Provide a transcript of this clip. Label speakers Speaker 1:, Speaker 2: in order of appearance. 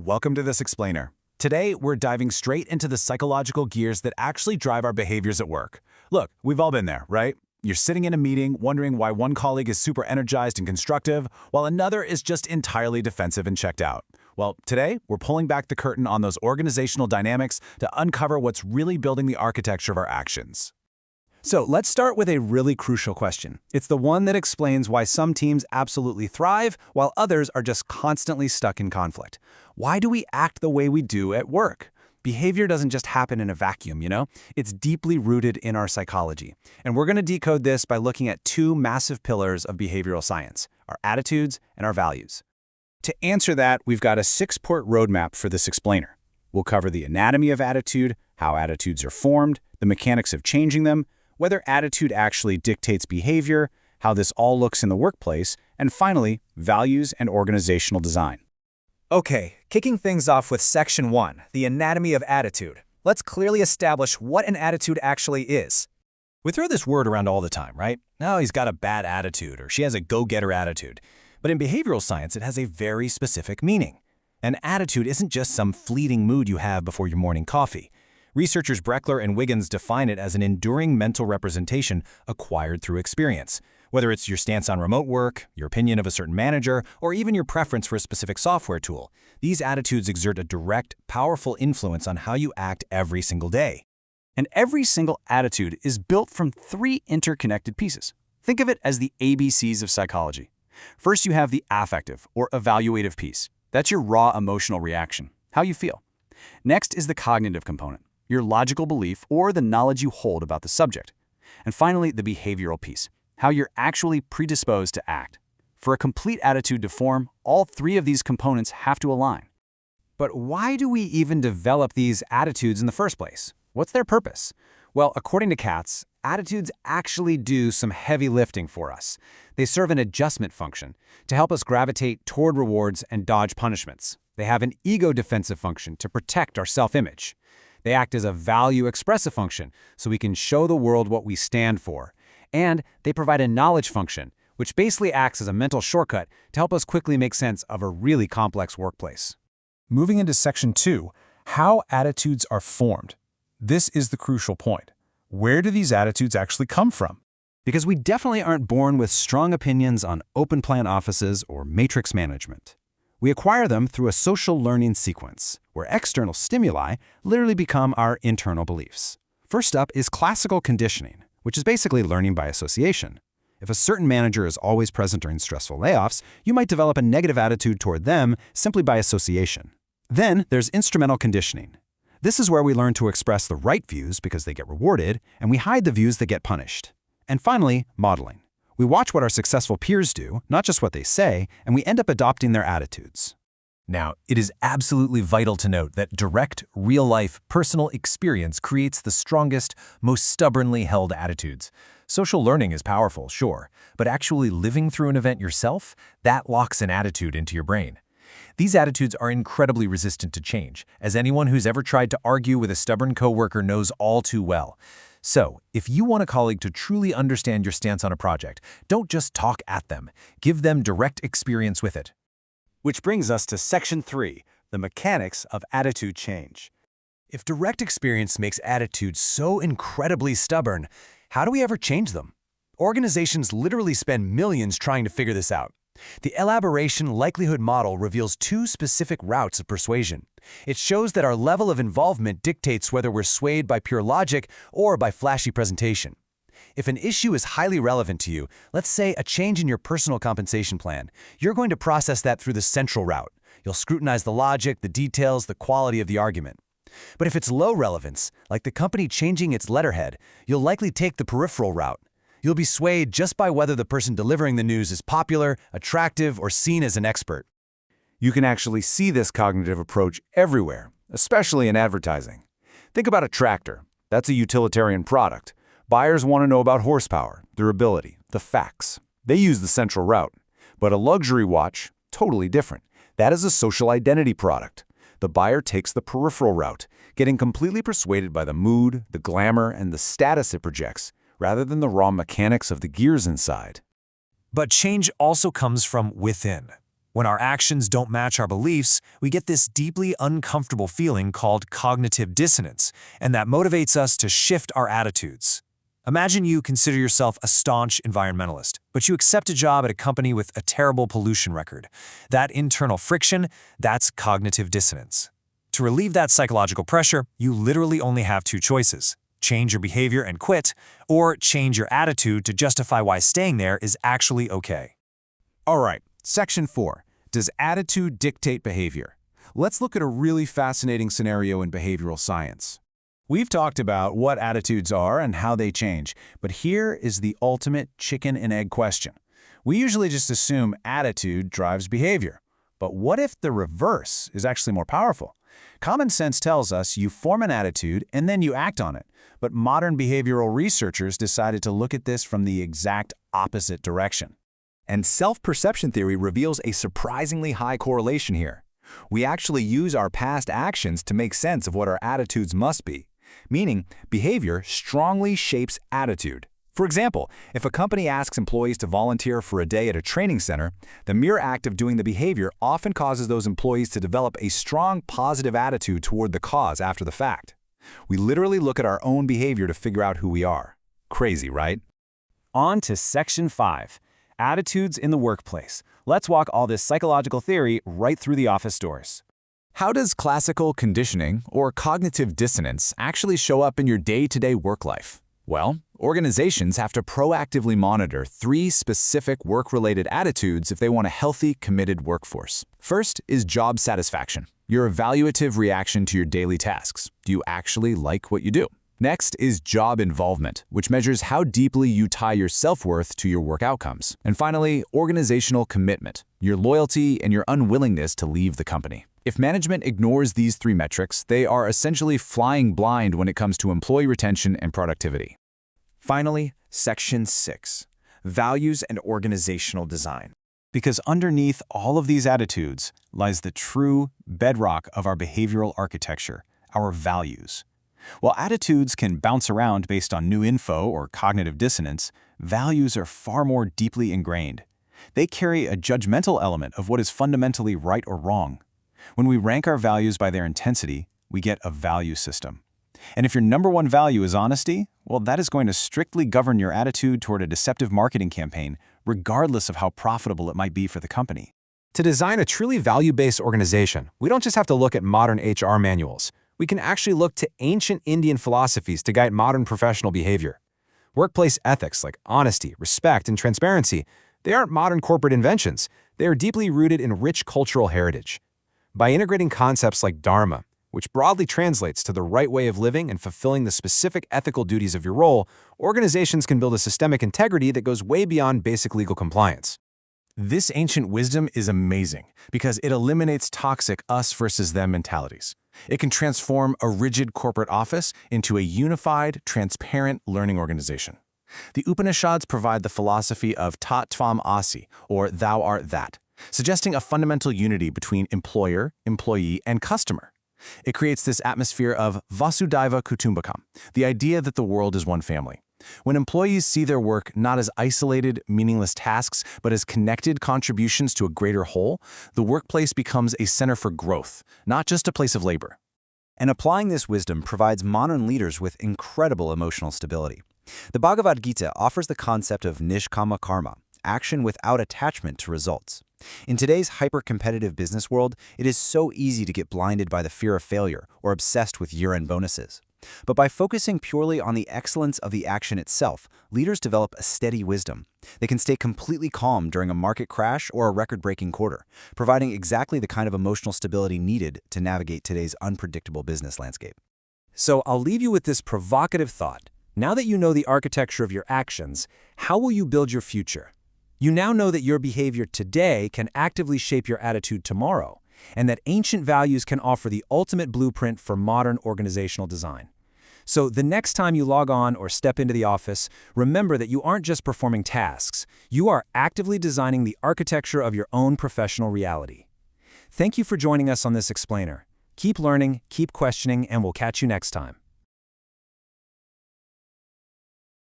Speaker 1: welcome to This Explainer. Today, we're diving straight into the psychological gears that actually drive our behaviors at work. Look, we've all been there, right? You're sitting in a meeting wondering why one colleague is super energized and constructive, while another is just entirely defensive and checked out. Well, today, we're pulling back the curtain on those organizational dynamics to uncover what's really building the architecture of our actions.
Speaker 2: So let's start with a really crucial question. It's the one that explains why some teams absolutely thrive while others are just constantly stuck in conflict. Why do we act the way we do at work? Behavior doesn't just happen in a vacuum, you know? It's deeply rooted in our psychology. And we're going to decode this by looking at two massive pillars of behavioral science, our attitudes and our values. To answer that, we've got a 6-part roadmap for This Explainer. We'll cover the anatomy of attitude, how attitudes are formed, the mechanics of changing them, whether attitude actually dictates behavior, how this all looks in the workplace, and finally, values and organizational design.
Speaker 3: Okay, kicking things off with Section 1, the anatomy of attitude. Let's clearly establish what an attitude actually is.
Speaker 4: We throw this word around all the time, right? Oh, he's got a bad attitude, or she has a go-getter attitude. But in behavioral science, it has a very specific meaning. An attitude isn't just some fleeting mood you have before your morning coffee. Researchers Breckler and Wiggins define it as an enduring mental representation acquired through experience. Whether it's your stance on remote work, your opinion of a certain manager, or even your preference for a specific software tool, these attitudes exert a direct, powerful influence on how you act every single day.
Speaker 2: And every single attitude is built from 3 interconnected pieces. Think of it as the ABCs of psychology. First, you have the affective or evaluative piece. That's your raw emotional reaction, how you feel. Next is the cognitive component, your logical belief or the knowledge you hold about the subject. And finally, the behavioral piece, how you're actually predisposed to act. For a complete attitude to form, all 3 of these components have to align.
Speaker 3: But why do we even develop these attitudes in the first place? What's their purpose? Well, according to Katz, attitudes actually do some heavy lifting for us. They serve an adjustment function to help us gravitate toward rewards and dodge punishments. They have an ego defensive function to protect our self-image. They act as a value expressive function so we can show the world what we stand for. And they provide a knowledge function, which basically acts as a mental shortcut to help us quickly make sense of a really complex workplace.
Speaker 5: Moving into Section 2, how attitudes are formed. This is the crucial point. Where do these attitudes actually come from?
Speaker 2: Because we definitely aren't born with strong opinions on open plan offices or matrix management. We acquire them through a social learning sequence, where external stimuli literally become our internal beliefs. First up is classical conditioning, which is basically learning by association. If a certain manager is always present during stressful layoffs, you might develop a negative attitude toward them simply by association. Then there's instrumental conditioning. This is where we learn to express the right views because they get rewarded, and we hide the views that get punished. And finally, modeling. We watch what our successful peers do, not just what they say, and we end up adopting their attitudes.
Speaker 4: Now, it is absolutely vital to note that direct, real-life, personal experience creates the strongest, most stubbornly held attitudes. Social learning is powerful, sure, but actually living through an event yourself, that locks an attitude into your brain. These attitudes are incredibly resistant to change, as anyone who's ever tried to argue with a stubborn coworker knows all too well. So, if you want a colleague to truly understand your stance on a project, don't just talk at them. Give them direct experience with it.
Speaker 3: Which brings us to Section 3, the mechanics of attitude change.
Speaker 4: If direct experience makes attitudes so incredibly stubborn, how do we ever change them? Organizations literally spend millions trying to figure this out. The elaboration likelihood model reveals 2 specific routes of persuasion. It shows that our level of involvement dictates whether we're swayed by pure logic or by flashy presentation. If an issue is highly relevant to you, let's say a change in your personal compensation plan, you're going to process that through the central route. You'll scrutinize the logic, the details, the quality of the argument. But if it's low relevance, like the company changing its letterhead, you'll likely take the peripheral route. You'll be swayed just by whether the person delivering the news is popular, attractive, or seen as an expert.
Speaker 2: You can actually see this cognitive approach everywhere, especially in advertising. Think about a tractor. That's a utilitarian product. Buyers want to know about horsepower, durability, the facts. They use the central route. But a luxury watch, totally different. That is a social identity product. The buyer takes the peripheral route, getting completely persuaded by the mood, the glamour, and the status it projects, rather than the raw mechanics of the gears inside.
Speaker 4: But change also comes from within. When our actions don't match our beliefs, we get this deeply uncomfortable feeling called cognitive dissonance, and that motivates us to shift our attitudes. Imagine you consider yourself a staunch environmentalist, but you accept a job at a company with a terrible pollution record. That internal friction, that's cognitive dissonance. To relieve that psychological pressure, you literally only have two choices: change your behavior and quit, or change your attitude to justify why staying there is actually okay.
Speaker 1: All right, Section 4. Does attitude dictate behavior? Let's look at a really fascinating scenario in behavioral science. We've talked about what attitudes are and how they change, but here is the ultimate chicken and egg question. We usually just assume attitude drives behavior. But what if the reverse is actually more powerful? Common sense tells us you form an attitude and then you act on it. But modern behavioral researchers decided to look at this from the exact opposite direction.
Speaker 2: And self-perception theory reveals a surprisingly high correlation here. We actually use our past actions to make sense of what our attitudes must be, meaning behavior strongly shapes attitude. For example, if a company asks employees to volunteer for a day at a training center, the mere act of doing the behavior often causes those employees to develop a strong positive attitude toward the cause after the fact. We literally look at our own behavior to figure out who we are. Crazy, right?
Speaker 3: On to Section 5. Attitudes in the workplace. Let's walk all this psychological theory right through the office doors.
Speaker 1: How does classical conditioning or cognitive dissonance actually show up in your day-to-day work life? Well, organizations have to proactively monitor 3 specific work-related attitudes if they want a healthy, committed workforce. First is job satisfaction, your evaluative reaction to your daily tasks. Do you actually like what you do? Next is job involvement, which measures how deeply you tie your self-worth to your work outcomes. And finally, organizational commitment, your loyalty and your unwillingness to leave the company. If management ignores these 3 metrics, they are essentially flying blind when it comes to employee retention and productivity.
Speaker 2: Finally, Section 6. Values and organizational design.
Speaker 3: Because underneath all of these attitudes lies the true bedrock of our behavioral architecture, our values. While attitudes can bounce around based on new info or cognitive dissonance, values are far more deeply ingrained. They carry a judgmental element of what is fundamentally right or wrong. When we rank our values by their intensity, we get a value system. And if your number one value is honesty, well, that is going to strictly govern your attitude toward a deceptive marketing campaign, regardless of how profitable it might be for the company.
Speaker 4: To design a truly value-based organization, we don't just have to look at modern HR manuals. We can actually look to ancient Indian philosophies to guide modern professional behavior. Workplace ethics like honesty, respect, and transparency, they aren't modern corporate inventions. They are deeply rooted in rich cultural heritage. By integrating concepts like dharma, which broadly translates to the right way of living and fulfilling the specific ethical duties of your role, organizations can build a systemic integrity that goes way beyond basic legal compliance.
Speaker 1: This ancient wisdom is amazing because it eliminates toxic us versus them mentalities. It can transform a rigid corporate office into a unified, transparent learning organization. The Upanishads provide the philosophy of Tat Tvam Asi, or thou art that, suggesting a fundamental unity between employer, employee, and customer. It creates this atmosphere of Vasudhaiva Kutumbakam, the idea that the world is one family. When employees see their work not as isolated, meaningless tasks, but as connected contributions to a greater whole, the workplace becomes a center for growth, not just a place of labor.
Speaker 2: And applying this wisdom provides modern leaders with incredible emotional stability. The Bhagavad Gita offers the concept of nishkama karma, action without attachment to results. In today's hyper-competitive business world, it is so easy to get blinded by the fear of failure or obsessed with year-end bonuses. But by focusing purely on the excellence of the action itself, leaders develop a steady wisdom. They can stay completely calm during a market crash or a record-breaking quarter, providing exactly the kind of emotional stability needed to navigate today's unpredictable business landscape.
Speaker 4: So I'll leave you with this provocative thought. Now that you know the architecture of your actions, how will you build your future? You now know that your behavior today can actively shape your attitude tomorrow, and that ancient values can offer the ultimate blueprint for modern organizational design. So the next time you log on or step into the office, remember that you aren't just performing tasks. You are actively designing the architecture of your own professional reality. Thank you for joining us on this explainer. Keep learning, keep questioning, and we'll catch you next time.